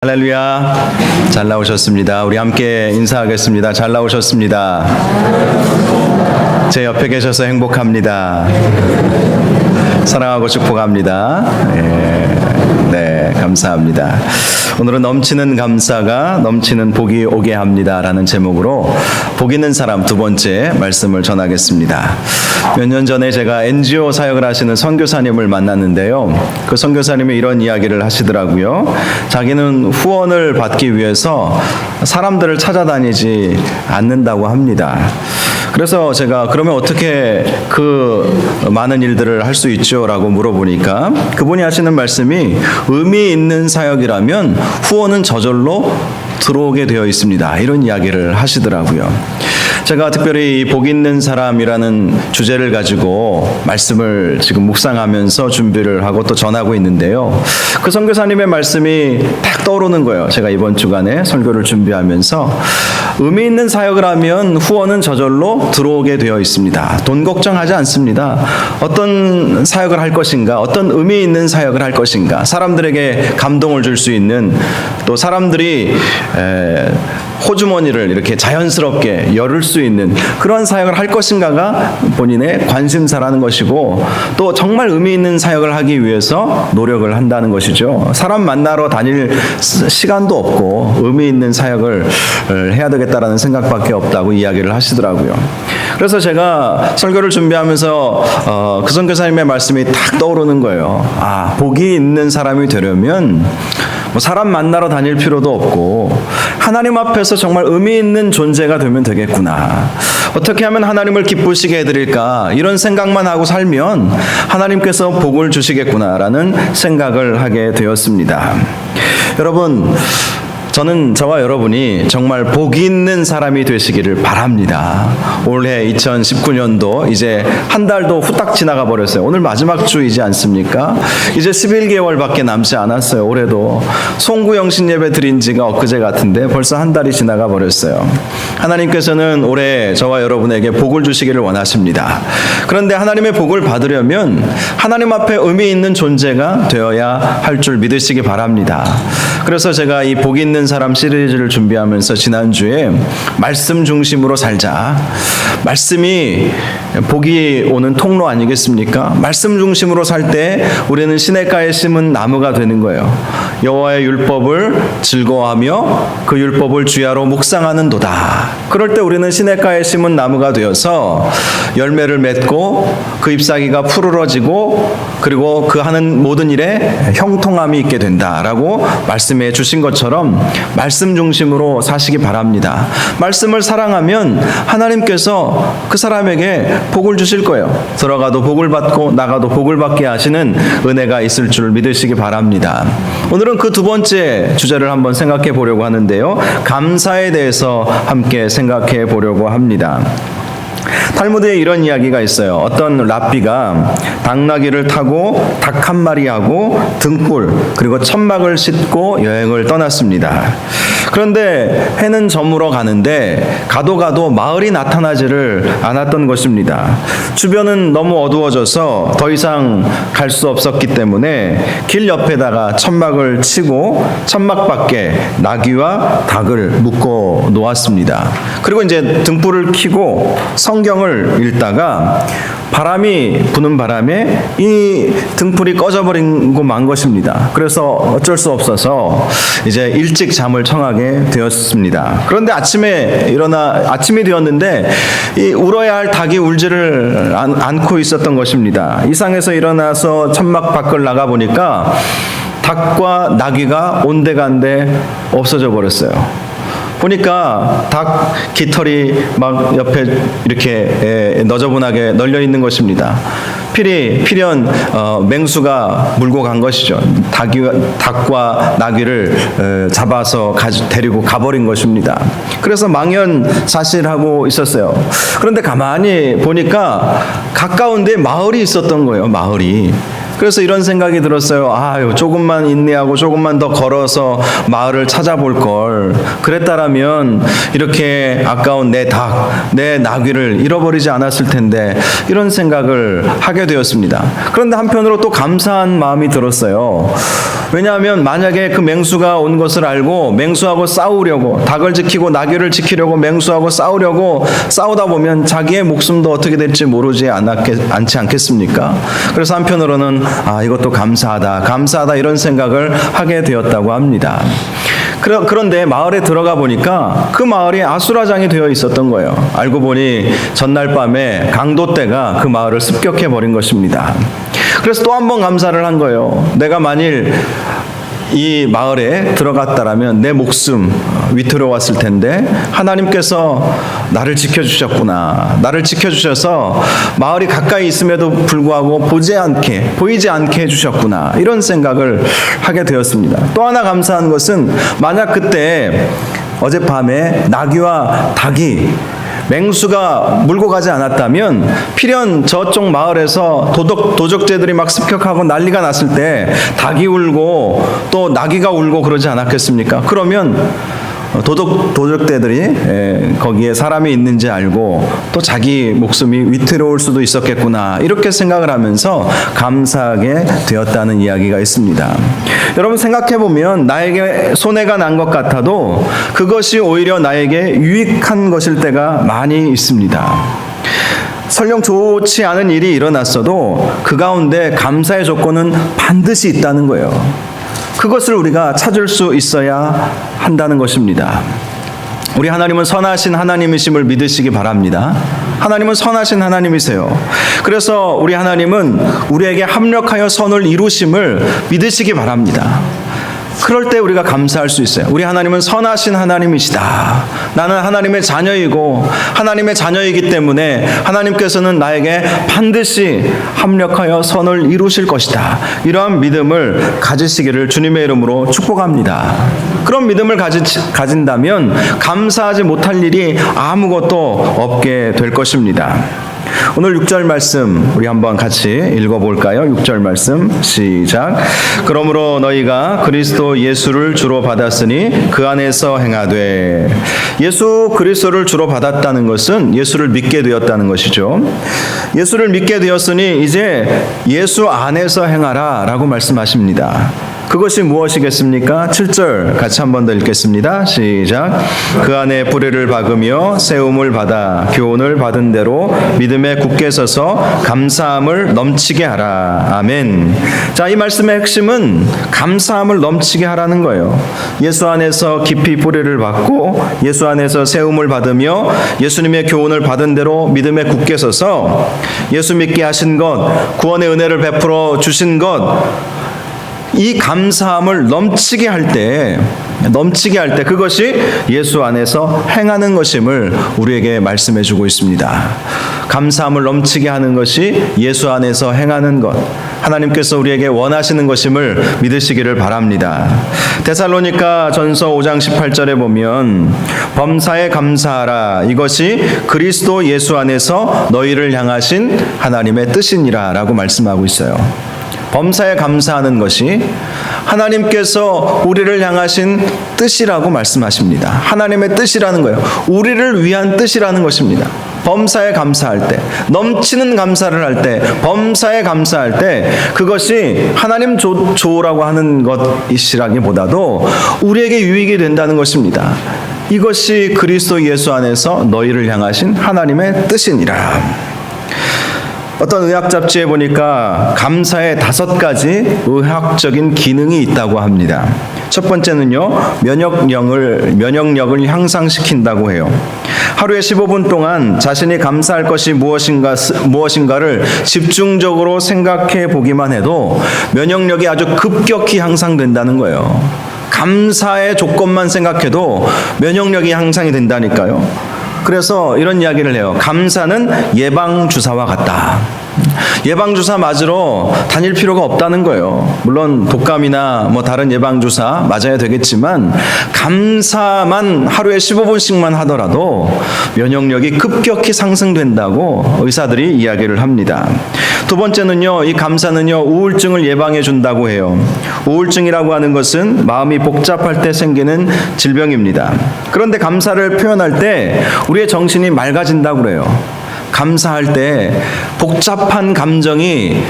할렐루야. 잘 나오셨습니다. 우리 함께 인사하겠습니다. 잘 나오셨습니다. 제 옆에 계셔서 행복합니다. 사랑하고 축복합니다. 네, 감사합니다. 오늘은 넘치는 감사가 넘치는 복이 오게 합니다 라는 제목으로 복 있는 사람 두 번째 말씀을 전하겠습니다. 몇 년 전에 제가 NGO 사역을 하시는 선교사님을 만났는데요, 그 선교사님이 이런 이야기를 하시더라고요. 자기는 후원을 받기 위해서 사람들을 찾아다니지 않는다고 합니다. 그래서 제가 그러면 어떻게 그 많은 일들을 할 수 있죠? 라고 물어보니까 그분이 하시는 말씀이 의미 있는 사역이라면 후원은 저절로 들어오게 되어 있습니다. 이런 이야기를 하시더라고요. 제가 특별히 복 있는 사람이라는 주제를 가지고 말씀을 지금 묵상하면서 준비를 하고 또 전하고 있는데요, 그 선교사님의 말씀이 딱 떠오르는 거예요. 제가 이번 주간에 설교를 준비하면서 의미 있는 사역을 하면 후원은 저절로 들어오게 되어 있습니다. 돈 걱정하지 않습니다. 어떤 사역을 할 것인가, 어떤 의미 있는 사역을 할 것인가, 사람들에게 감동을 줄 수 있는, 또 사람들이 호주머니를 이렇게 자연스럽게 열을 수 있는 그런 사역을 할 것인가가 본인의 관심사라는 것이고, 또 정말 의미 있는 사역을 하기 위해서 노력을 한다는 것이죠. 사람 만나러 다닐 시간도 없고 의미 있는 사역을 해야 되겠다라는 생각밖에 없다고 이야기를 하시더라고요. 그래서 제가 설교를 준비하면서 그 선교사님의 말씀이 딱 떠오르는 거예요. 아, 복이 있는 사람이 되려면 뭐 사람 만나러 다닐 필요도 없고 하나님 앞에서 정말 의미 있는 존재가 되면 되겠구나. 어떻게 하면 하나님을 기쁘시게 해드릴까, 이런 생각만 하고 살면 하나님께서 복을 주시겠구나라는 생각을 하게 되었습니다. 여러분, 저는 저와 여러분이 정말 복 있는 사람이 되시기를 바랍니다. 올해 2019년도 이제 한 달도 후딱 지나가 버렸어요. 오늘 마지막 주이지 않습니까? 이제 11개월밖에 남지 않았어요. 올해도 송구영신 예배 드린 지가 엊그제 같은데 벌써 한 달이 지나가 버렸어요. 하나님께서는 올해 저와 여러분에게 복을 주시기를 원하십니다. 그런데 하나님의 복을 받으려면 하나님 앞에 의미 있는 존재가 되어야 할 줄 믿으시기 바랍니다. 그래서 제가 이 복 있는 사람 시리즈를 준비하면서 지난주에 말씀 중심으로 살자, 말씀이 복이 오는 통로 아니겠습니까? 말씀 중심으로 살 때 우리는 시냇가에 심은 나무가 되는 거예요. 여호와의 율법을 즐거워하며 그 율법을 주야로 묵상하는도다. 그럴 때 우리는 시냇가에 심은 나무가 되어서 열매를 맺고 그 잎사귀가 푸르러지고 그리고 그 하는 모든 일에 형통함이 있게 된다라고 말씀해 주신 것처럼 말씀 중심으로 사시기 바랍니다. 말씀을 사랑하면 하나님께서 그 사람에게 복을 주실 거예요. 들어가도 복을 받고 나가도 복을 받게 하시는 은혜가 있을 줄 믿으시기 바랍니다. 오늘은 그 두 번째 주제를 한번 생각해 보려고 하는데요, 감사에 대해서 함께 생각해 보려고 합니다. 탈무드에 이런 이야기가 있어요. 어떤 랍비가 당나귀를 타고 닭 한 마리하고 등불 그리고 천막을 싣고 여행을 떠났습니다. 그런데 해는 저물어 가는데 가도 마을이 나타나지를 않았던 것입니다. 주변은 너무 어두워져서 더 이상 갈 수 없었기 때문에 길 옆에다가 천막을 치고 천막 밖에 나귀와 닭을 묶어 놓았습니다. 그리고 이제 등불을 켜고 성경을 읽다가 바람이 부는 바람에 이 등불이 꺼져버리고 만 것입니다. 그래서 어쩔 수 없어서 이제 일찍 잠을 청하게 되었습니다. 그런데 아침이 되었는데 이 울어야 할 닭이 울지를 않고 있었던 것입니다. 이상해서 일어나서 천막 밖을 나가 보니까 닭과 나귀가 온데간데 없어져 버렸어요. 보니까 닭 깃털이 막 옆에 이렇게 너저분하게 널려 있는 것입니다. 필연 맹수가 물고 간 것이죠. 닭과 나귀를 잡아서 데리고 가버린 것입니다. 그래서 망연자실하고 있었어요. 그런데 가만히 보니까 가까운 데 마을이 있었던 거예요. 마을이. 그래서 이런 생각이 들었어요. 아유, 조금만 인내하고 조금만 더 걸어서 마을을 찾아볼 걸. 그랬다라면 이렇게 아까운 내 닭, 내 나귀를 잃어버리지 않았을 텐데, 이런 생각을 하게 되었습니다. 그런데 한편으로 또 감사한 마음이 들었어요. 왜냐하면 만약에 그 맹수가 온 것을 알고 맹수하고 싸우려고, 닭을 지키고 나귀를 지키려고 맹수하고 싸우다 보면 자기의 목숨도 어떻게 될지 모르지 않지 않겠습니까? 그래서 한편으로는 이것도 감사하다 이런 생각을 하게 되었다고 합니다. 그런데 마을에 들어가 보니까 그 마을이 아수라장이 되어 있었던 거예요. 알고 보니 전날 밤에 강도떼가 그 마을을 습격해 버린 것입니다. 그래서 또 한 번 감사를 한 거예요. 내가 만일 이 마을에 들어갔다라면 내 목숨 위태로웠을 텐데 하나님께서 나를 지켜주셨구나. 나를 지켜주셔서 마을이 가까이 있음에도 불구하고 보이지 않게 해주셨구나. 이런 생각을 하게 되었습니다. 또 하나 감사한 것은, 만약 그때 어젯밤에 나귀와 닭이 맹수가 물고 가지 않았다면 필연 저쪽 마을에서 도적제들이 막 습격하고 난리가 났을 때 닭이 울고 또 나귀가 울고 그러지 않았겠습니까? 그러면 도적대들이 거기에 사람이 있는지 알고 또 자기 목숨이 위태로울 수도 있었겠구나, 이렇게 생각을 하면서 감사하게 되었다는 이야기가 있습니다. 여러분, 생각해보면 나에게 손해가 난 것 같아도 그것이 오히려 나에게 유익한 것일 때가 많이 있습니다. 설령 좋지 않은 일이 일어났어도 그 가운데 감사의 조건은 반드시 있다는 거예요. 그것을 우리가 찾을 수 있어야 한다는 것입니다. 우리 하나님은 선하신 하나님이심을 믿으시기 바랍니다. 하나님은 선하신 하나님이세요. 그래서 우리 하나님은 우리에게 합력하여 선을 이루심을 믿으시기 바랍니다. 그럴 때 우리가 감사할 수 있어요. 우리 하나님은 선하신 하나님이시다. 나는 하나님의 자녀이고 하나님의 자녀이기 때문에 하나님께서는 나에게 반드시 합력하여 선을 이루실 것이다. 이러한 믿음을 가지시기를 주님의 이름으로 축복합니다. 그런 믿음을 가진다면 감사하지 못할 일이 아무것도 없게 될 것입니다. 오늘 6절 말씀 우리 한번 같이 읽어볼까요? 6절 말씀 시작. 그러므로 너희가 그리스도 예수를 주로 받았으니 그 안에서 행하되. 예수 그리스도를 주로 받았다는 것은 예수를 믿게 되었다는 것이죠. 예수를 믿게 되었으니 이제 예수 안에서 행하라 라고 말씀하십니다. 그것이 무엇이겠습니까? 7절 같이 한 번 더 읽겠습니다. 시작. 그 안에 뿌리를 박으며 세움을 받아 교훈을 받은 대로 믿음에 굳게 서서 감사함을 넘치게 하라. 아멘. 자, 이 말씀의 핵심은 감사함을 넘치게 하라는 거예요. 예수 안에서 깊이 뿌리를 박고 예수 안에서 세움을 받으며 예수님의 교훈을 받은 대로 믿음에 굳게 서서 예수 믿게 하신 것, 구원의 은혜를 베풀어 주신 것, 이 감사함을 넘치게 할 때 그것이 예수 안에서 행하는 것임을 우리에게 말씀해 주고 있습니다. 감사함을 넘치게 하는 것이 예수 안에서 행하는 것, 하나님께서 우리에게 원하시는 것임을 믿으시기를 바랍니다. 데살로니가 전서 5장 18절에 보면 범사에 감사하라, 이것이 그리스도 예수 안에서 너희를 향하신 하나님의 뜻이니라 라고 말씀하고 있어요. 범사에 감사하는 것이 하나님께서 우리를 향하신 뜻이라고 말씀하십니다. 하나님의 뜻이라는 거예요. 우리를 위한 뜻이라는 것입니다. 범사에 감사할 때, 넘치는 감사를 할 때, 범사에 감사할 때 그것이 하나님 좋으라고 하는 것이라기보다도 우리에게 유익이 된다는 것입니다. 이것이 그리스도 예수 안에서 너희를 향하신 하나님의 뜻이니라. 어떤 의학 잡지에 보니까 감사의 5가지 의학적인 기능이 있다고 합니다. 첫 번째는요, 면역력을 향상시킨다고 해요. 하루에 15분 동안 자신이 감사할 것이 무엇인가를 집중적으로 생각해 보기만 해도 면역력이 아주 급격히 향상된다는 거예요. 감사의 조건만 생각해도 면역력이 향상이 된다니까요. 그래서 이런 이야기를 해요. 감사는 예방주사와 같다. 예방주사 맞으러 다닐 필요가 없다는 거예요. 물론 독감이나 다른 예방주사 맞아야 되겠지만 감사만 하루에 15분씩만 하더라도 면역력이 급격히 상승된다고 의사들이 이야기를 합니다. 두 번째는요, 이 감사는요, 우울증을 예방해 준다고 해요. 우울증이라고 하는 것은 마음이 복잡할 때 생기는 질병입니다. 그런데 감사를 표현할 때 우리의 정신이 맑아진다고 그래요. 감사할 때 복잡한 감정이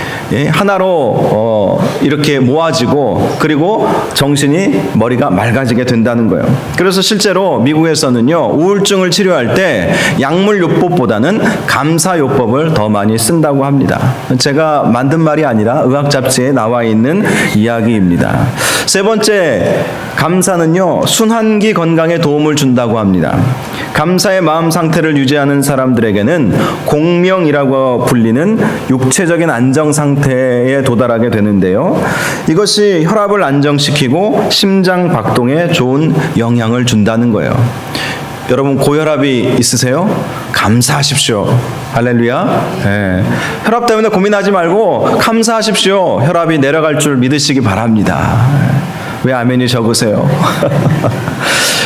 하나로 이렇게 모아지고 그리고 정신이 머리가 맑아지게 된다는 거예요. 그래서 실제로 미국에서는요, 우울증을 치료할 때 약물요법보다는 감사요법을 더 많이 쓴다고 합니다. 제가 만든 말이 아니라 의학 잡지에 나와 있는 이야기입니다. 세 번째, 감사는요, 순환기 건강에 도움을 준다고 합니다. 감사의 마음 상태를 유지하는 사람들에게는 공명이라고 불리는 육체적인 안정 상태에 도달하게 되는데요. 이것이 혈압을 안정시키고 심장 박동에 좋은 영향을 준다는 거예요. 여러분 고혈압이 있으세요? 감사하십시오. 할렐루야. 네. 혈압 때문에 고민하지 말고 감사하십시오. 혈압이 내려갈 줄 믿으시기 바랍니다. 왜 아멘이 적으세요?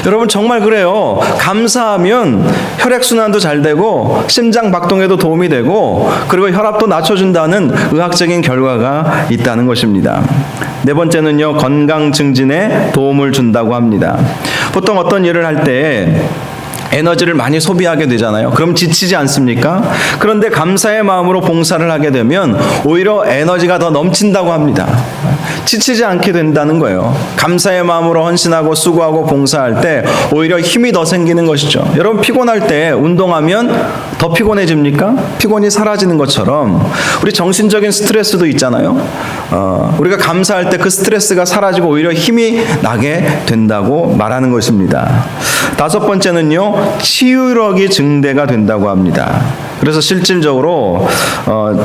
여러분 정말 그래요. 감사하면 혈액순환도 잘 되고 심장 박동에도 도움이 되고 그리고 혈압도 낮춰준다는 의학적인 결과가 있다는 것입니다. 네 번째는요, 건강 증진에 도움을 준다고 합니다. 보통 어떤 일을 할 때 에너지를 많이 소비하게 되잖아요. 그럼 지치지 않습니까? 그런데 감사의 마음으로 봉사를 하게 되면 오히려 에너지가 더 넘친다고 합니다. 지치지 않게 된다는 거예요. 감사의 마음으로 헌신하고 수고하고 봉사할 때 오히려 힘이 더 생기는 것이죠. 여러분 피곤할 때 운동하면 더 피곤해집니까? 피곤이 사라지는 것처럼 우리 정신적인 스트레스도 있잖아요. 우리가 감사할 때 그 스트레스가 사라지고 오히려 힘이 나게 된다고 말하는 것입니다. 다섯 번째는요, 치유력이 증대가 된다고 합니다. 그래서 실질적으로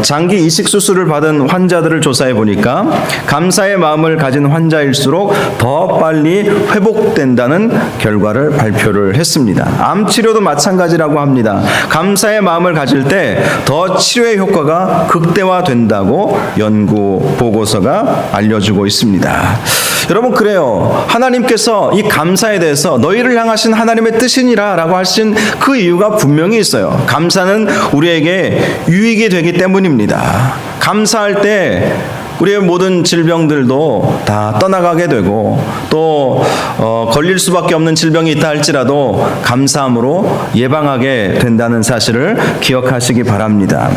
장기 이식 수술을 받은 환자들을 조사해 보니까 감사의 마음을 가진 환자일수록 더 빨리 회복된다는 결과를 발표를 했습니다. 암 치료도 마찬가지라고 합니다. 감사의 마음을 가질 때 더 치료의 효과가 극대화된다고 연구 보고서가 알려주고 있습니다. 여러분 그래요. 하나님께서 이 감사에 대해서 너희를 향하신 하나님의 뜻이니라 라고 하신 그 이유가 분명히 있어요. 감사는 우리에게 유익이 되기 때문입니다. 감사할 때 우리의 모든 질병들도 다 떠나가게 되고 또 걸릴 수밖에 없는 질병이 있다 할지라도 감사함으로 예방하게 된다는 사실을 기억하시기 바랍니다.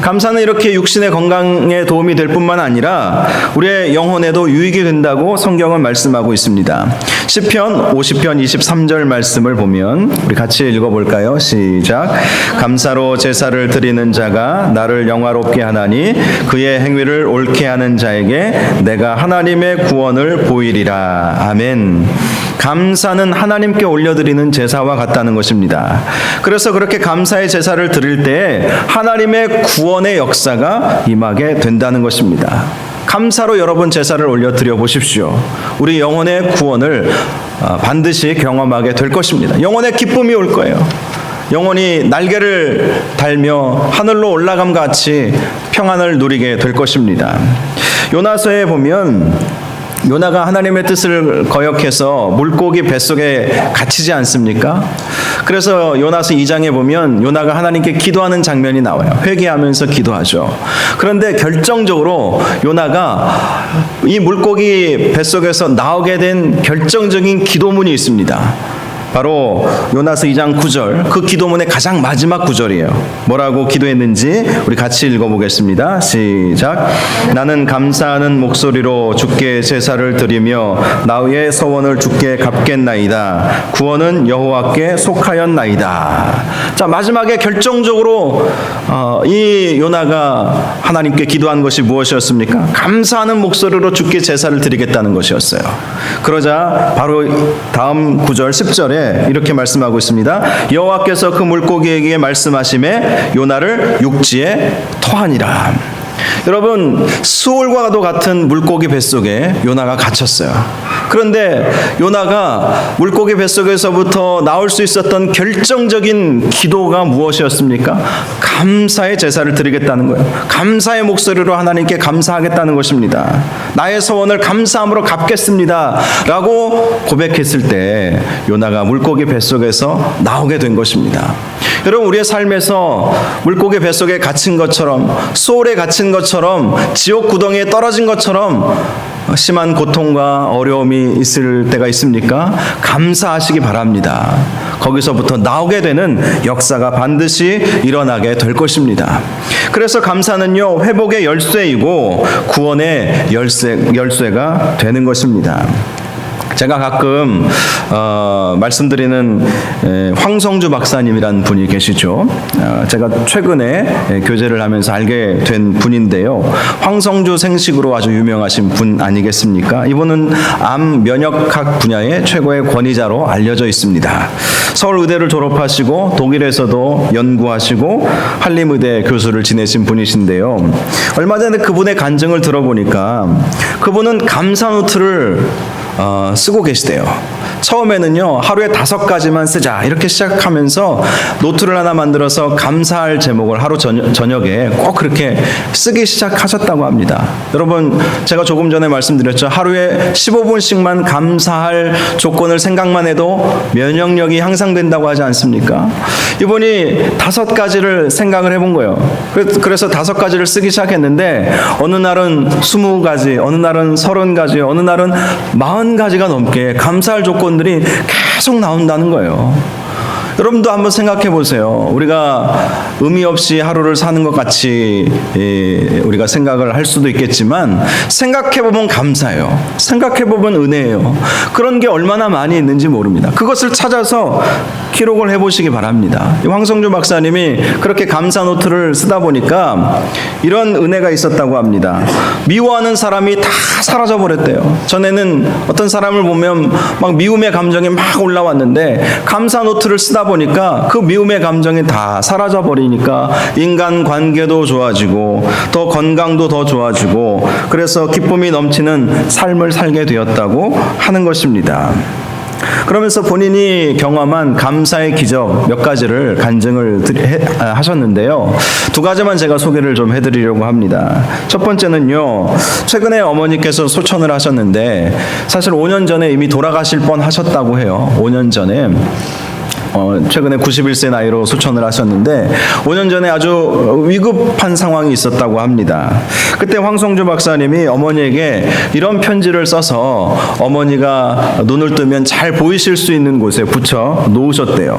감사는 이렇게 육신의 건강에 도움이 될 뿐만 아니라 우리의 영혼에도 유익이 된다고 성경은 말씀하고 있습니다. 시편 50편 23절 말씀을 보면 우리 같이 읽어볼까요? 시작. 감사로 제사를 드리는 자가 나를 영화롭게 하나니 그의 행위를 옳게 하는 자에게 내가 하나님의 구원을 보이리라. 아멘. 감사는 하나님께 올려드리는 제사와 같다는 것입니다. 그래서 그렇게 감사의 제사를 드릴 때 하나님의 구원의 역사가 임하게 된다는 것입니다. 감사로 여러분 제사를 올려드려 보십시오. 우리 영혼의 구원을 반드시 경험하게 될 것입니다. 영혼의 기쁨이 올 거예요. 영혼이 날개를 달며 하늘로 올라감 같이 평안을 누리게 될 것입니다. 요나서에 보면 요나가 하나님의 뜻을 거역해서 물고기 뱃속에 갇히지 않습니까? 그래서 요나서 2장에 보면 요나가 하나님께 기도하는 장면이 나와요. 회개하면서 기도하죠. 그런데 결정적으로 요나가 이 물고기 뱃속에서 나오게 된 결정적인 기도문이 있습니다. 바로 요나서 2장 9절, 그 기도문의 가장 마지막 구절이에요. 뭐라고 기도했는지 우리 같이 읽어보겠습니다. 시작. 나는 감사하는 목소리로 주께 제사를 드리며 나의 서원을 주께 갚겠나이다. 구원은 여호와께 속하였나이다. 자, 마지막에 결정적으로 이 요나가 하나님께 기도한 것이 무엇이었습니까? 감사하는 목소리로 주께 제사를 드리겠다는 것이었어요. 그러자 바로 다음 구절 10절에 이렇게 말씀하고 있습니다. 여호와께서 그 물고기에게 말씀하시매 요나를 육지에 토하니라. 여러분 수올과도 같은 물고기 뱃속에 요나가 갇혔어요. 그런데 요나가 물고기 뱃속에서부터 나올 수 있었던 결정적인 기도가 무엇이었습니까? 감사의 제사를 드리겠다는 거예요. 감사의 목소리로 하나님께 감사하겠다는 것입니다. 나의 소원을 감사함으로 갚겠습니다 라고 고백했을 때 요나가 물고기 뱃속에서 나오게 된 것입니다. 여러분 우리의 삶에서 물고기 뱃속에 갇힌 것처럼 소울에 갇힌 것처럼 지옥 구덩이에 떨어진 것처럼 심한 고통과 어려움이 있을 때가 있습니까? 감사하시기 바랍니다. 거기서부터 나오게 되는 역사가 반드시 일어나게 될 것입니다. 그래서 감사는요, 회복의 열쇠이고 구원의 열쇠가 되는 것입니다. 제가 가끔 말씀드리는 황성주 박사님이란 분이 계시죠. 제가 최근에 교제를 하면서 알게 된 분인데요. 황성주 생식으로 아주 유명하신 분 아니겠습니까? 이분은 암 면역학 분야의 최고의 권위자로 알려져 있습니다. 서울의대를 졸업하시고 독일에서도 연구하시고 한림의대 교수를 지내신 분이신데요. 얼마 전에 그분의 간증을 들어보니까 그분은 감사 노트를 쓰고 계시대요. 처음에는요, 하루에 5가지만 쓰자 이렇게 시작하면서 노트를 하나 만들어서 감사할 제목을 하루 저녁에 꼭 그렇게 쓰기 시작하셨다고 합니다. 여러분, 제가 조금 전에 말씀드렸죠. 하루에 15분씩만 감사할 조건을 생각만 해도 면역력이 향상된다고 하지 않습니까? 이분이 5가지를 생각을 해본 거예요. 그래서 5가지를 쓰기 시작했는데 어느 날은 20가지, 어느 날은 30가지, 어느 날은 40가지가 넘게 감사할 조건들이 계속 나온다는 거예요. 여러분도 한번 생각해 보세요. 우리가 의미 없이 하루를 사는 것 같이 우리가 생각을 할 수도 있겠지만 생각해 보면 감사해요. 생각해 보면 은혜예요. 그런 게 얼마나 많이 있는지 모릅니다. 그것을 찾아서 기록을 해보시기 바랍니다. 황성주 박사님이 그렇게 감사 노트를 쓰다 보니까 이런 은혜가 있었다고 합니다. 미워하는 사람이 다 사라져 버렸대요. 전에는 어떤 사람을 보면 막 미움의 감정이 막 올라왔는데 감사 노트를 쓰다 보니까 그 미움의 감정이 다 사라져 버리니까 인간 관계도 좋아지고 또 건강도 더 좋아지고 그래서 기쁨이 넘치는 삶을 살게 되었다고 하는 것입니다. 그러면서 본인이 경험한 감사의 기적 몇 가지를 간증을 하셨는데요. 2가지만 제가 소개를 좀 해드리려고 합니다. 첫 번째는요, 최근에 어머니께서 소천을 하셨는데 사실 5년 전에 이미 돌아가실 뻔 하셨다고 해요. 5년 전에 최근에 91세 나이로 소천을 하셨는데 5년 전에 아주 위급한 상황이 있었다고 합니다. 그때 황성주 박사님이 어머니에게 이런 편지를 써서 어머니가 눈을 뜨면 잘 보이실 수 있는 곳에 붙여 놓으셨대요.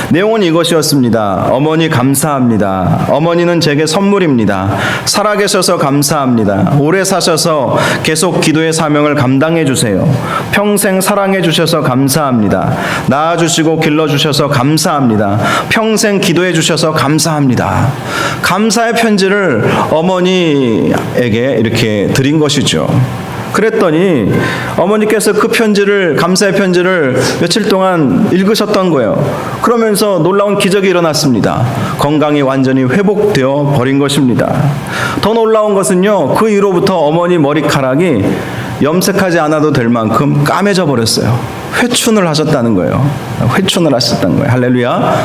내용은 이것이었습니다. 어머니 감사합니다. 어머니는 제게 선물입니다. 살아계셔서 감사합니다. 오래 사셔서 계속 기도의 사명을 감당해 주세요. 평생 사랑해 주셔서 감사합니다. 낳아주시고 길러주셔서 감사합니다. 평생 기도해 주셔서 감사합니다. 감사의 편지를 어머니에게 이렇게 드린 것이죠. 그랬더니 어머니께서 그 편지를, 감사의 편지를 며칠 동안 읽으셨던 거예요. 그러면서 놀라운 기적이 일어났습니다. 건강이 완전히 회복되어 버린 것입니다. 더 놀라운 것은요, 그 이후로부터 어머니 머리카락이 염색하지 않아도 될 만큼 까매져 버렸어요. 회춘을 하셨다는 거예요. 회춘을 하셨다는 거예요. 할렐루야.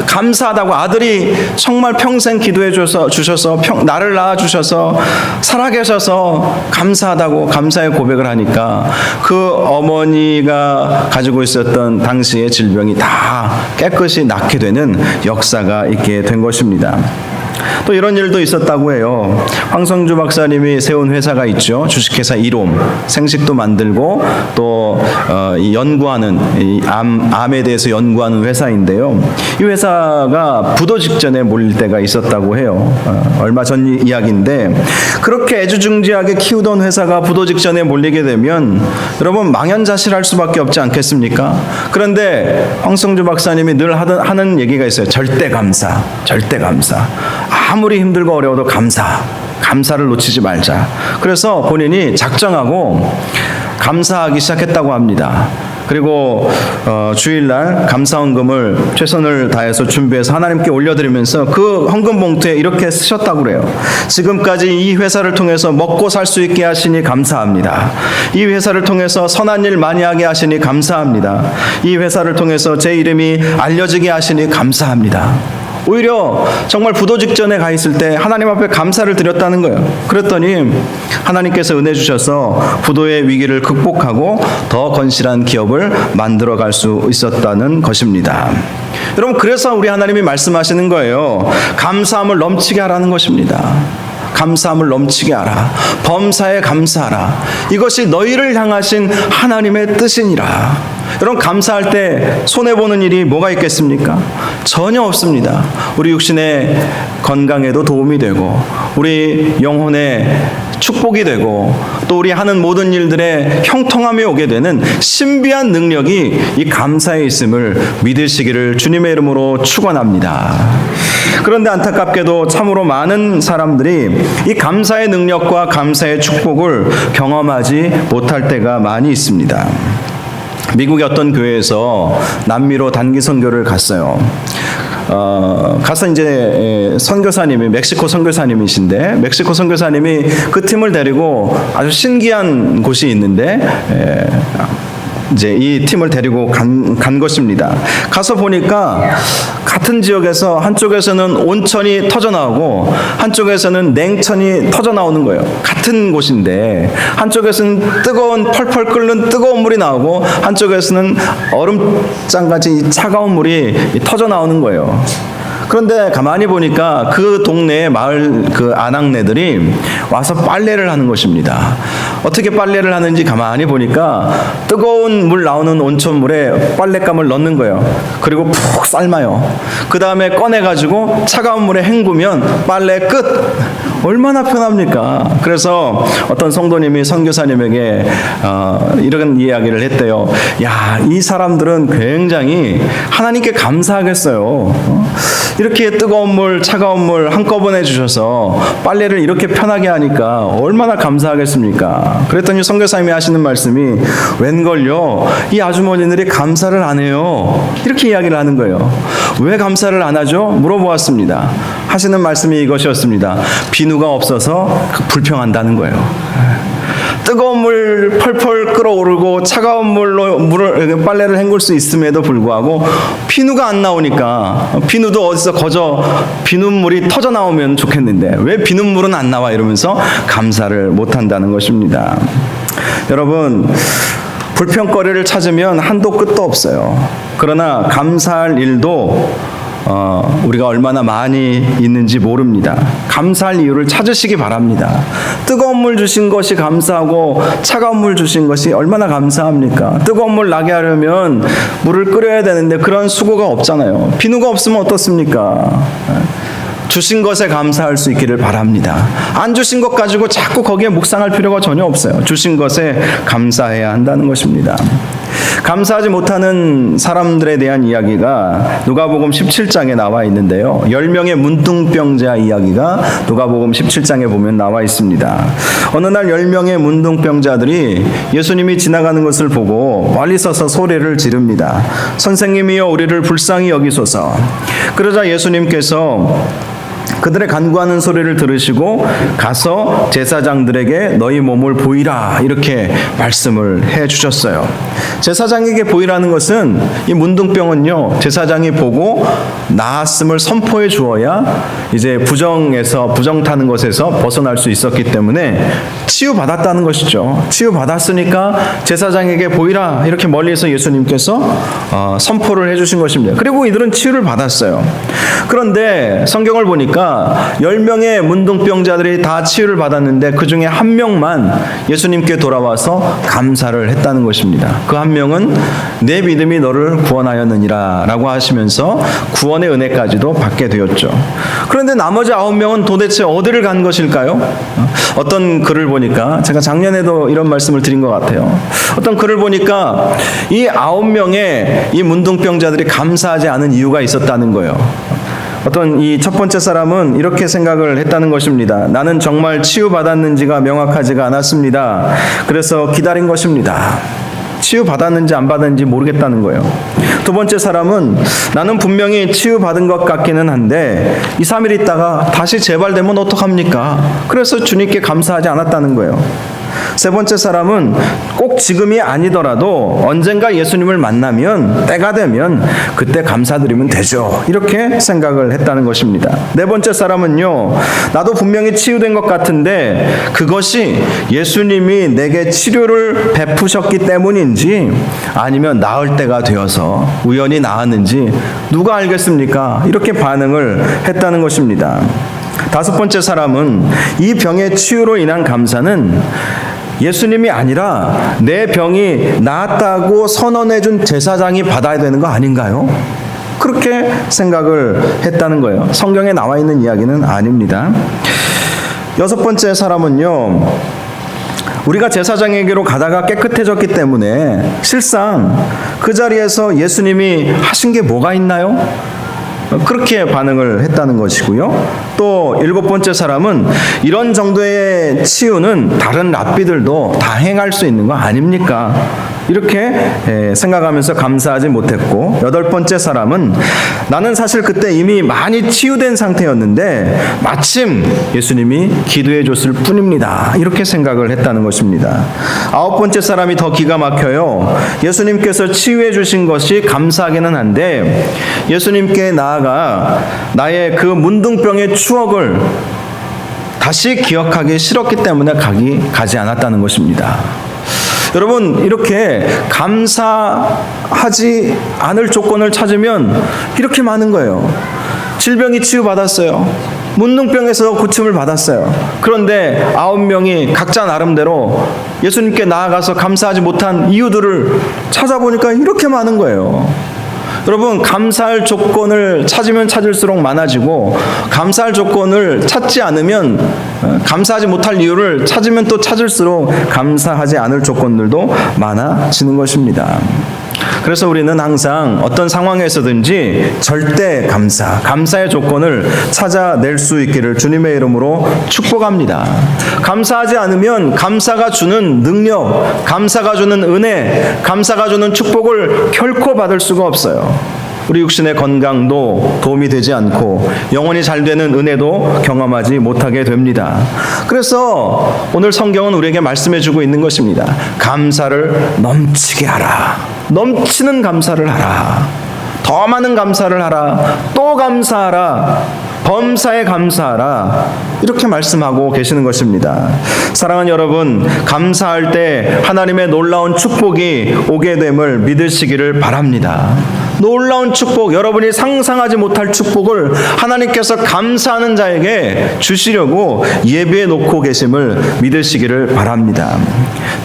감사하다고 아들이 정말 평생 기도해 주셔서 나를 낳아 주셔서 살아계셔서 감사하다고 감사의 고백을 하니까 그 어머니가 가지고 있었던 당시의 질병이 다 깨끗이 낫게 되는 역사가 있게 된 것입니다. 또 이런 일도 있었다고 해요. 황성주 박사님이 세운 회사가 있죠. 주식회사 이롬. 생식도 만들고 또 연구하는 암에 대해서 연구하는 회사인데요. 이 회사가 부도 직전에 몰릴 때가 있었다고 해요. 얼마 전 이야기인데 그렇게 애지중지하게 키우던 회사가 부도 직전에 몰리게 되면 여러분 망연자실할 수밖에 없지 않겠습니까? 그런데 황성주 박사님이 늘 하는 얘기가 있어요. 절대 감사. 절대 감사. 아무리 힘들고 어려워도 감사를 놓치지 말자. 그래서 본인이 작정하고 감사하기 시작했다고 합니다. 그리고 주일날 감사헌금을 최선을 다해서 준비해서 하나님께 올려드리면서 그 헌금 봉투에 이렇게 쓰셨다고 그래요. 지금까지 이 회사를 통해서 먹고 살 수 있게 하시니 감사합니다. 이 회사를 통해서 선한 일 많이 하게 하시니 감사합니다. 이 회사를 통해서 제 이름이 알려지게 하시니 감사합니다. 오히려 정말 부도 직전에 가 있을 때 하나님 앞에 감사를 드렸다는 거예요. 그랬더니 하나님께서 은혜 주셔서 부도의 위기를 극복하고 더 건실한 기업을 만들어갈 수 있었다는 것입니다. 여러분, 그래서 우리 하나님이 말씀하시는 거예요. 감사함을 넘치게 하라는 것입니다. 감사함을 넘치게 하라. 범사에 감사하라. 이것이 너희를 향하신 하나님의 뜻이니라. 여러분, 감사할 때 손해보는 일이 뭐가 있겠습니까? 전혀 없습니다. 우리 육신의 건강에도 도움이 되고, 우리 영혼의 축복이 되고, 또 우리 하는 모든 일들에 형통함이 오게 되는 신비한 능력이 이 감사에 있음을 믿으시기를 주님의 이름으로 축원합니다. 그런데 안타깝게도 참으로 많은 사람들이 이 감사의 능력과 감사의 축복을 경험하지 못할 때가 많이 있습니다. 미국의 어떤 교회에서 남미로 단기 선교를 갔어요. 가서 이제 선교사님이 멕시코 선교사님이신데, 멕시코 선교사님이 그 팀을 데리고 아주 신기한 곳이 있는데, 이제 이 팀을 데리고 간 것입니다. 가서 보니까 같은 지역에서 한쪽에서는 온천이 터져 나오고 한쪽에서는 냉천이 터져 나오는 거예요. 같은 곳인데 한쪽에서는 뜨거운 펄펄 끓는 뜨거운 물이 나오고 한쪽에서는 얼음장같이 차가운 물이 터져 나오는 거예요. 그런데 가만히 보니까 그 동네의 마을 그 아낙네들이 와서 빨래를 하는 것입니다. 어떻게 빨래를 하는지 가만히 보니까 뜨거운 물 나오는 온천물에 빨랫감을 넣는 거예요. 그리고 푹 삶아요. 그 다음에 꺼내가지고 차가운 물에 헹구면 빨래 끝! 얼마나 편합니까? 그래서 어떤 성도님이 선교사님에게 이런 이야기를 했대요. 야, 이 사람들은 굉장히 하나님께 감사하겠어요. 이렇게 뜨거운 물, 차가운 물 한꺼번에 주셔서 빨래를 이렇게 편하게 하니까 얼마나 감사하겠습니까? 그랬더니 선교사님이 하시는 말씀이, 웬걸요, 이 아주머니들이 감사를 안 해요. 이렇게 이야기를 하는 거예요. 왜 감사를 안 하죠? 물어보았습니다. 하시는 말씀이 이것이었습니다. 비누가 없어서 불평한다는 거예요. 뜨거운 물 펄펄 끓어오르고 차가운 물로 빨래를 헹굴 수 있음에도 불구하고 비누가 안 나오니까, 비누도 어디서 거저 비눗물이 터져 나오면 좋겠는데 왜 비눗물은 안 나와, 이러면서 감사를 못한다는 것입니다. 여러분, 불평거리를 찾으면 한도 끝도 없어요. 그러나 감사할 일도 우리가 얼마나 많이 있는지 모릅니다. 감사할 이유를 찾으시기 바랍니다. 뜨거운 물 주신 것이 감사하고 차가운 물 주신 것이 얼마나 감사합니까? 뜨거운 물 나게 하려면 물을 끓여야 되는데 그런 수고가 없잖아요. 비누가 없으면 어떻습니까? 주신 것에 감사할 수 있기를 바랍니다. 안 주신 것 가지고 자꾸 거기에 묵상할 필요가 전혀 없어요. 주신 것에 감사해야 한다는 것입니다. 감사하지 못하는 사람들에 대한 이야기가 누가복음 17장에 나와 있는데요. 10명의 문둥병자 이야기가 누가복음 17장에 보면 나와 있습니다. 어느 날 10명의 문둥병자들이 예수님이 지나가는 것을 보고 멀리 서서 소리를 지릅니다. 선생님이여, 우리를 불쌍히 여기소서. 그러자 예수님께서 그들의 간구하는 소리를 들으시고 가서 제사장들에게 너희 몸을 보이라, 이렇게 말씀을 해 주셨어요. 제사장에게 보이라는 것은, 이 문둥병은요, 제사장이 보고 나았음을 선포해 주어야 이제 부정 타는 것에서 벗어날 수 있었기 때문에 치유받았다는 것이죠. 치유받았으니까 제사장에게 보이라, 이렇게 멀리서 예수님께서 선포를 해 주신 것입니다. 그리고 이들은 치유를 받았어요. 그런데 성경을 보니까 10명의 문둥병자들이 다 치유를 받았는데 그 중에 한 명만 예수님께 돌아와서 감사를 했다는 것입니다. 그 한 명은 내 믿음이 너를 구원하였느니라 라고 하시면서 구원의 은혜까지도 받게 되었죠. 그런데 나머지 9명은 도대체 어디를 간 것일까요? 어떤 글을 보니까, 제가 작년에도 이런 말씀을 드린 것 같아요. 어떤 글을 보니까 이 9명의 이 문둥병자들이 감사하지 않은 이유가 있었다는 거예요. 어떤 이 첫 번째 사람은 이렇게 생각을 했다는 것입니다. 나는 정말 치유받았는지가 명확하지가 않았습니다. 그래서 기다린 것입니다. 치유받았는지 안 받았는지 모르겠다는 거예요. 두 번째 사람은 나는 분명히 치유받은 것 같기는 한데 2, 3일 있다가 다시 재발되면 어떡합니까? 그래서 주님께 감사하지 않았다는 거예요. 세 번째 사람은 꼭 지금이 아니더라도 언젠가 예수님을 만나면 때가 되면 그때 감사드리면 되죠. 이렇게 생각을 했다는 것입니다. 네 번째 사람은요, 나도 분명히 치유된 것 같은데 그것이 예수님이 내게 치료를 베푸셨기 때문인지 아니면 나을 때가 되어서 우연히 나았는지 누가 알겠습니까? 이렇게 반응을 했다는 것입니다. 다섯 번째 사람은 이 병의 치유로 인한 감사는 예수님이 아니라 내 병이 나았다고 선언해준 제사장이 받아야 되는 거 아닌가요? 그렇게 생각을 했다는 거예요. 성경에 나와 있는 이야기는 아닙니다. 여섯 번째 사람은요, 우리가 제사장에게로 가다가 깨끗해졌기 때문에 실상 그 자리에서 예수님이 하신 게 뭐가 있나요? 그렇게 반응을 했다는 것이고요. 또 일곱 번째 사람은 이런 정도의 치유는 다른 랍비들도 다 행할 수 있는 거 아닙니까? 이렇게 생각하면서 감사하지 못했고, 여덟 번째 사람은 나는 사실 그때 이미 많이 치유된 상태였는데 마침 예수님이 기도해 줬을 뿐입니다. 이렇게 생각을 했다는 것입니다. 아홉 번째 사람이 더 기가 막혀요. 예수님께서 치유해 주신 것이 감사하기는 한데 예수님께 나아가 나의 그 문둥병의 추억을 다시 기억하기 싫었기 때문에 가지 않았다는 것입니다. 여러분, 이렇게 감사하지 않을 조건을 찾으면 이렇게 많은 거예요. 질병이 치유받았어요. 문둥병에서 고침을 받았어요. 그런데 9명이 각자 나름대로 예수님께 나아가서 감사하지 못한 이유들을 찾아보니까 이렇게 많은 거예요. 여러분, 감사할 조건을 찾으면 찾을수록 많아지고 감사할 조건을 찾지 않으면 감사하지 못할 이유를 찾으면 또 찾을수록 감사하지 않을 조건들도 많아지는 것입니다. 그래서 우리는 항상 어떤 상황에서든지 절대 감사의 조건을 찾아낼 수 있기를 주님의 이름으로 축복합니다. 감사하지 않으면 감사가 주는 능력, 감사가 주는 은혜, 감사가 주는 축복을 결코 받을 수가 없어요. 우리 육신의 건강도 도움이 되지 않고 영혼이 잘 되는 은혜도 경험하지 못하게 됩니다. 그래서 오늘 성경은 우리에게 말씀해주고 있는 것입니다. 감사를 넘치게 하라. 넘치는 감사를 하라. 더 많은 감사를 하라. 또 감사하라. 범사에 감사하라. 이렇게 말씀하고 계시는 것입니다. 사랑하는 여러분, 감사할 때 하나님의 놀라운 축복이 오게 됨을 믿으시기를 바랍니다. 놀라운 축복, 여러분이 상상하지 못할 축복을 하나님께서 감사하는 자에게 주시려고 예비해 놓고 계심을 믿으시기를 바랍니다.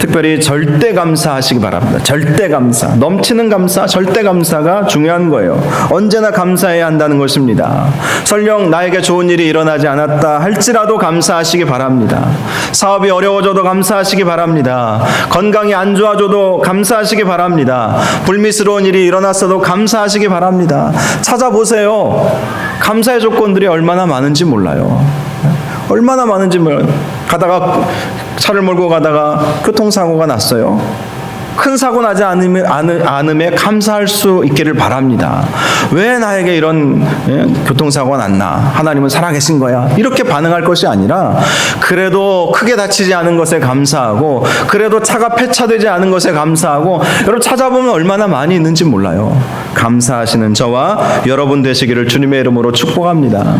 특별히 절대 감사하시기 바랍니다. 절대 감사, 넘치는 감사, 절대 감사가 중요한 거예요. 언제나 감사해야 한다는 것입니다. 설령 나에게 좋은 일이 일어나지 않았다 할지라도 감사하시기 바랍니다. 사업이 어려워져도 감사하시기 바랍니다. 건강이 안 좋아져도 감사하시기 바랍니다. 불미스러운 일이 일어났어도 감사하시기 바랍니다. 찾아보세요. 감사의 조건들이 얼마나 많은지 몰라요. 얼마나 많은지 몰라요. 차를 몰고 가다가 교통사고가 났어요. 큰 사고 나지 않음에 감사할 수 있기를 바랍니다. 왜 나에게 이런 교통사고가 났나? 하나님은 살아계신 거야. 이렇게 반응할 것이 아니라 그래도 크게 다치지 않은 것에 감사하고 그래도 차가 폐차되지 않은 것에 감사하고, 여러분 찾아보면 얼마나 많이 있는지 몰라요. 감사하시는 저와 여러분 되시기를 주님의 이름으로 축복합니다.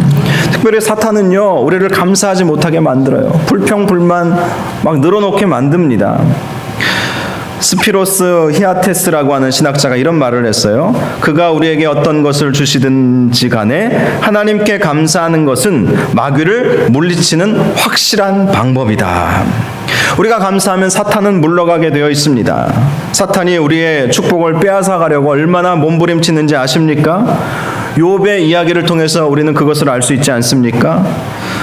특별히 사탄은요, 우리를 감사하지 못하게 만들어요. 불평불만 막 늘어놓게 만듭니다. 스피로스 히아테스라고 하는 신학자가 이런 말을 했어요. 그가 우리에게 어떤 것을 주시든지 간에 하나님께 감사하는 것은 마귀를 물리치는 확실한 방법이다. 우리가 감사하면 사탄은 물러가게 되어 있습니다. 사탄이 우리의 축복을 빼앗아 가려고 얼마나 몸부림치는지 아십니까? 욥의 이야기를 통해서 우리는 그것을 알 수 있지 않습니까?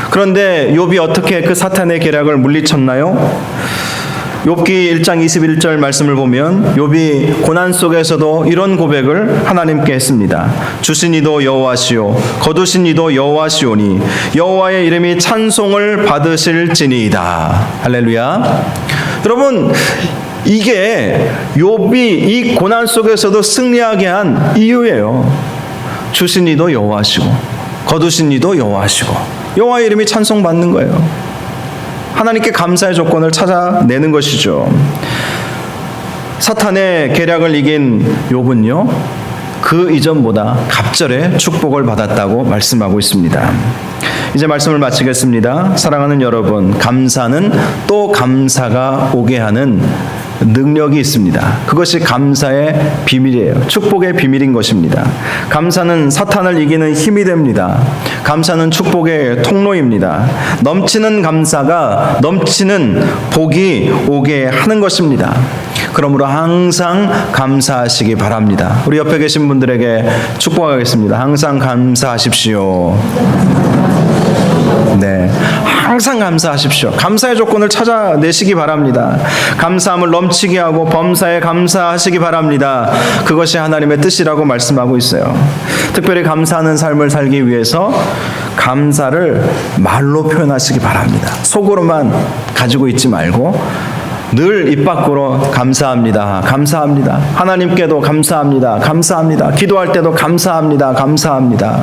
그런데 욥이 어떻게 그 사탄의 계략을 물리쳤나요? 욥기 1장 21절 말씀을 보면 욥이 고난 속에서도 이런 고백을 하나님께 했습니다. 주신 이도 여호와시오 거두신 이도 여호와시오니 여호와의 이름이 찬송을 받으실지니이다. 할렐루야. 여러분, 이게 욥이 이 고난 속에서도 승리하게 한 이유예요. 주신 이도 여호와시고 거두신 이도 여호와시고 여호와의 이름이 찬송받는 거예요. 하나님께 감사의 조건을 찾아내는 것이죠. 사탄의 계략을 이긴 욥은요, 그 이전보다 갑절의 축복을 받았다고 말씀하고 있습니다. 이제 말씀을 마치겠습니다. 사랑하는 여러분, 감사는 또 감사가 오게 하는 능력이 있습니다. 그것이 감사의 비밀이에요. 축복의 비밀인 것입니다. 감사는 사탄을 이기는 힘이 됩니다. 감사는 축복의 통로입니다. 넘치는 감사가 넘치는 복이 오게 하는 것입니다. 그러므로 항상 감사하시기 바랍니다. 우리 옆에 계신 분들에게 축복하겠습니다. 항상 감사하십시오. 네, 항상 감사하십시오. 감사의 조건을 찾아내시기 바랍니다. 감사함을 넘치게 하고 범사에 감사하시기 바랍니다. 그것이 하나님의 뜻이라고 말씀하고 있어요. 특별히 감사하는 삶을 살기 위해서 감사를 말로 표현하시기 바랍니다. 속으로만 가지고 있지 말고 늘 입 밖으로 감사합니다. 감사합니다. 하나님께도 감사합니다. 감사합니다. 기도할 때도 감사합니다. 감사합니다.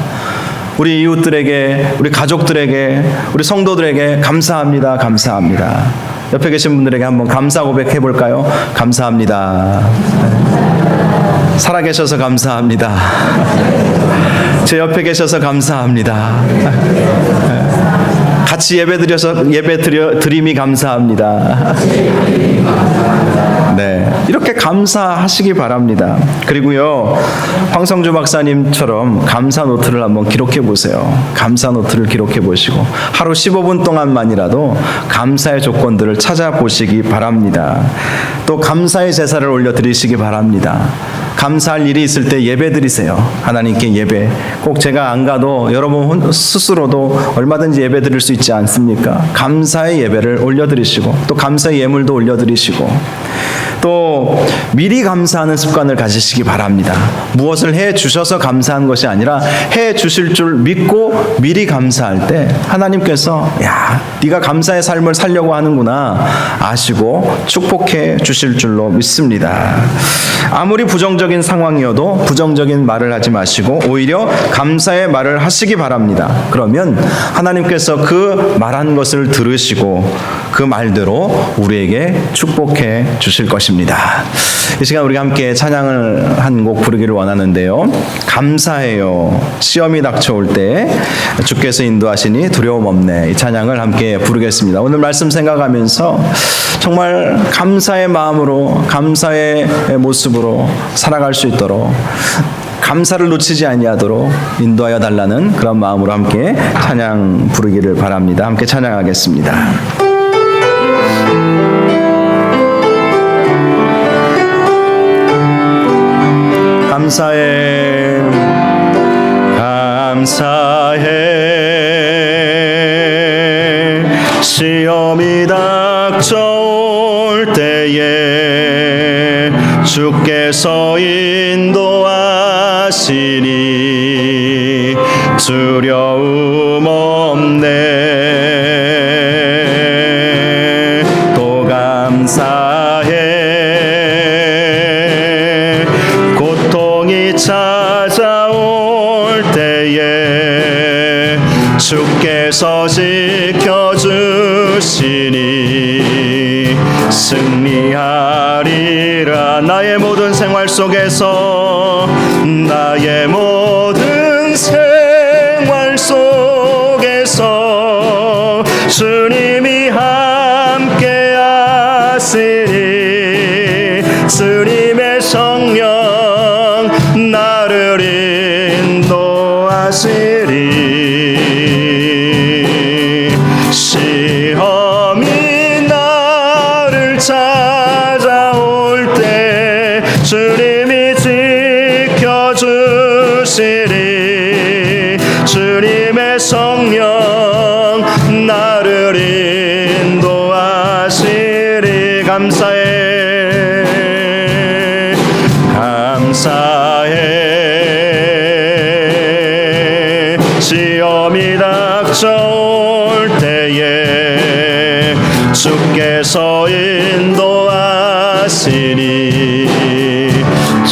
우리 이웃들에게, 우리 가족들에게, 우리 성도들에게 감사합니다. 감사합니다. 옆에 계신 분들에게 한번 감사 고백해 볼까요? 감사합니다. 살아계셔서 감사합니다. 제 옆에 계셔서 감사합니다. 같이 예배드림이 감사합니다. 네, 이렇게 감사하시기 바랍니다. 그리고요, 황성주 박사님처럼 감사 노트를 한번 기록해 보세요. 감사 노트를 기록해 보시고 하루 15분 동안만이라도 감사의 조건들을 찾아보시기 바랍니다. 또 감사의 제사를 올려드리시기 바랍니다. 감사할 일이 있을 때 예배 드리세요. 하나님께 예배. 꼭 제가 안 가도 여러분 스스로도 얼마든지 예배 드릴 수 있지 않습니까? 감사의 예배를 올려드리시고 또 감사의 예물도 올려드리시고 또 미리 감사하는 습관을 가지시기 바랍니다. 무엇을 해 주셔서 감사한 것이 아니라 해 주실 줄 믿고 미리 감사할 때 하나님께서 야, 네가 감사의 삶을 살려고 하는구나 아시고 축복해 주실 줄로 믿습니다. 아무리 부정적인 상황이어도 부정적인 말을 하지 마시고 오히려 감사의 말을 하시기 바랍니다. 그러면 하나님께서 그 말한 것을 들으시고 그 말대로 우리에게 축복해 주실 것입니다. 이 시간 우리가 함께 찬양을 한 곡 부르기를 원하는데요. 감사해요. 시험이 닥쳐올 때 주께서 인도하시니 두려움 없네. 이 찬양을 함께 부르겠습니다. 오늘 말씀 생각하면서 정말 감사의 마음으로 감사의 모습으로 살아갈 수 있도록 감사를 놓치지 아니하도록 인도하여 달라는 그런 마음으로 함께 찬양 부르기를 바랍니다. 함께 찬양하겠습니다. 감사해 감사해 시험이 닥쳐올 때에 주께서 인도하시니 두려움 없네. 또 감사해 찾아올 때에 주께서 지켜주시니 승리하리라. 나의 모든 생활 속에서 나의 모든 생활 속에서 주님이 함께 하시니 주님의 성령 나를 인도하시리. 시험이 나를 찾아올 때 주님이 지켜주시리. 주님의 성령 나를 인도하시리. 감사해 감사해 시험이 닥쳐올 때에 주께서 인도하시니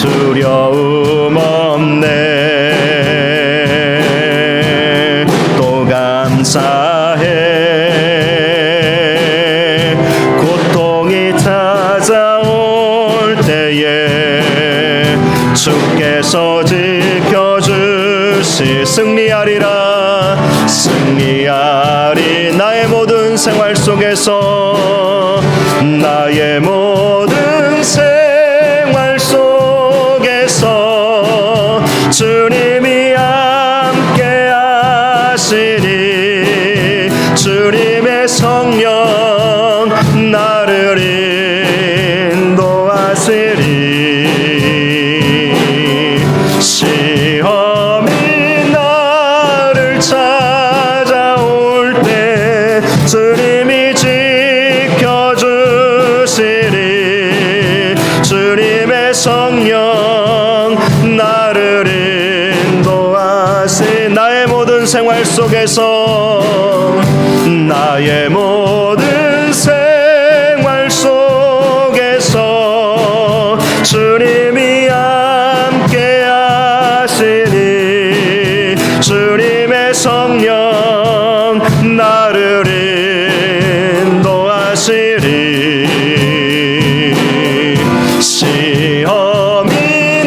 두려움 없네. 또 감사해 때에 주께서 지켜주시 승리하리라 승리하리 나의 모든 생활 속에서 나의 모든 생활 속에서 주님이 함께 하시니 주님의 성령 나를 인도하시리 시험이 나를 찾아올 때 주님이 지켜주시리 주님의 성령 나를 인도하시 나의 모든 생활 속에서 나의 모든 생활 속에서 주님이 함께 하시니 주님의 성령 나를 인도하시리 시험이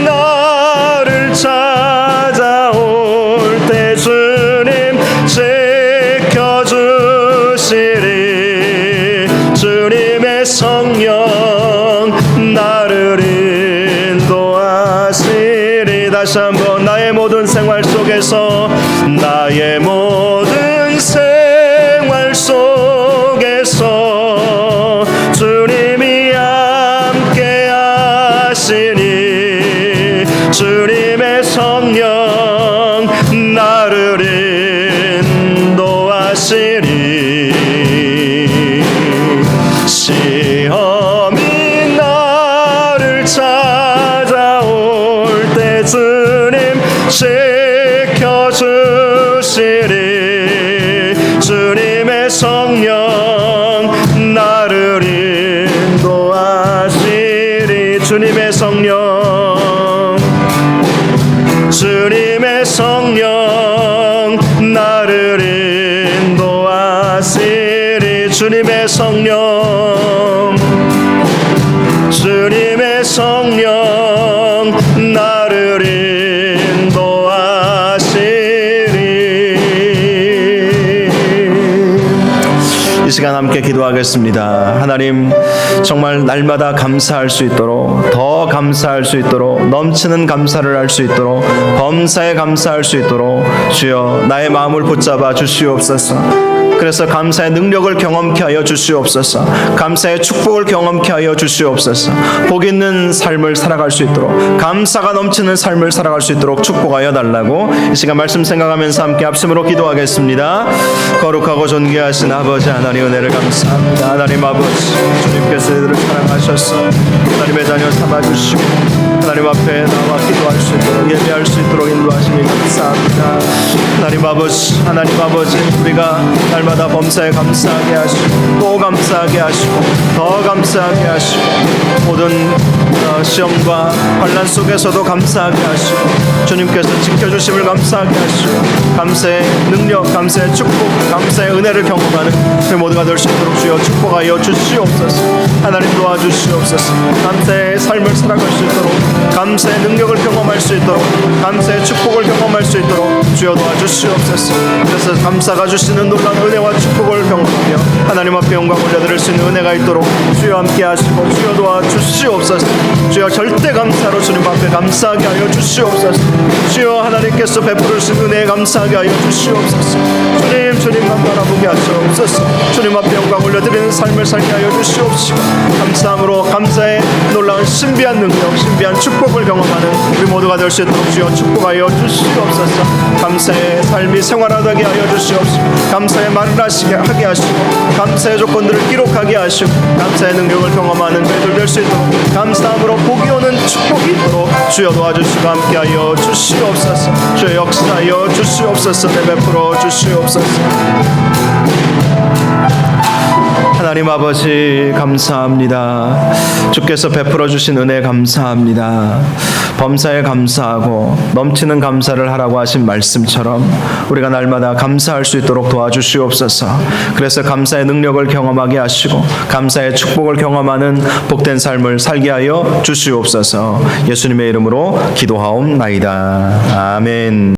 나를 찾아올 때 주님 지켜주시리 주님의 성령 나를 인도하시리 다시 한번 나의 모든 생활 속에서 나의 모든 생활 속에서 주님이 함께 하시니 주님의 성령 나를 인도하시리 시험이 나를 찾아올 때 주님 지켜주시리 주님의 성령 나를 인도하시리 주님의 성령 주님의 성령 나를 인도하시리 주님의 성령 주님의 성령 나를 인도하시리 이 시간 함께 기도하겠습니다. 하나님 정말 날마다 감사할 수 있도록 더 감사할 수 있도록 넘치는 감사를 할 수 있도록 범사에 감사할 수 있도록 주여 나의 마음을 붙잡아 주시옵소서. 그래서 감사의 능력을 경험케 하여 주시옵소서. 감사의 축복을 경험케 하여 주시옵소서. 복 있는 삶을 살아갈 수 있도록 감사가 넘치는 삶을 살아갈 수 있도록 축복하여 달라고 이 시간 말씀 생각하면서 함께 합심으로 기도하겠습니다. 거룩하고 존귀하신 아버지 하나님 은혜를 감사합니다. 하나님 아버지 주님께서 이들을 사랑하셔서 하나님의 자녀 삼아주시고 하나님 앞에 나와 기도할 수 있도록 예배할 수 있도록 인도하시니 감사합니다. 하나님 아버지 우리가 날마다 범사에 감사하게 하시고 또 감사하게 하시고 더 감사하게 하시고 모든 시험과 환난 속에서도 감사하게 하시고 주님께서 지켜주심을 감사하게 하시고 감사의 능력, 감사의 축복, 감사의 은혜를 경험하는 우리 모두가 될 수 있도록 주여 축복하여 주시옵소서. 하나님 도와주시옵소서. 감사의 삶을 살아갈 수 있도록 감사의 능력을 경험할 수 있도록 감사의 축복을 경험할 수 있도록 주여 도와주시옵소서. 그래서 감사가 주시는 놀라운 은혜와 축복을 경험하며 하나님 앞에 영광 올려드릴 수 있는 은혜가 있도록 주여 함께 하시고 주여 도와주시옵소서. 주여 절대 감사로 주님 앞에 감사하게 하여 주시옵소서. 주여 하나님께서 베푸르신 은혜에 감사하게 하여 주시옵소서. 주님만 바라보게 하시옵소서. 주님 앞에 영광 올려드리는 삶을 살게 하여 주시옵시고 감사함으로 감사의 놀라운 신비한 능력, 신비한 축복을 경험하는 우리 모두가 될 수 있도록 주여 축복하여 주시옵소서. 감사의 삶이 생활하게 하여 주시옵시고 감사의 말을 하게 하시고 감사의 조건들을 기록하게 하시고 감사의 능력을 경험하는 저희들 될 수 있도록 감사함으로 복이 오는 축복이 있도록 주여 도와주시고 함께하여 주시옵소서. 주여 역사하여 주시옵소서. 베풀어 주시옵소서. 하나님 아버지 감사합니다. 주께서 베풀어 주신 은혜 감사합니다. 범사에 감사하고 넘치는 감사를 하라고 하신 말씀처럼 우리가 날마다 감사할 수 있도록 도와주시옵소서. 그래서 감사의 능력을 경험하게 하시고 감사의 축복을 경험하는 복된 삶을 살게 하여 주시옵소서. 예수님의 이름으로 기도하옵나이다. 아멘.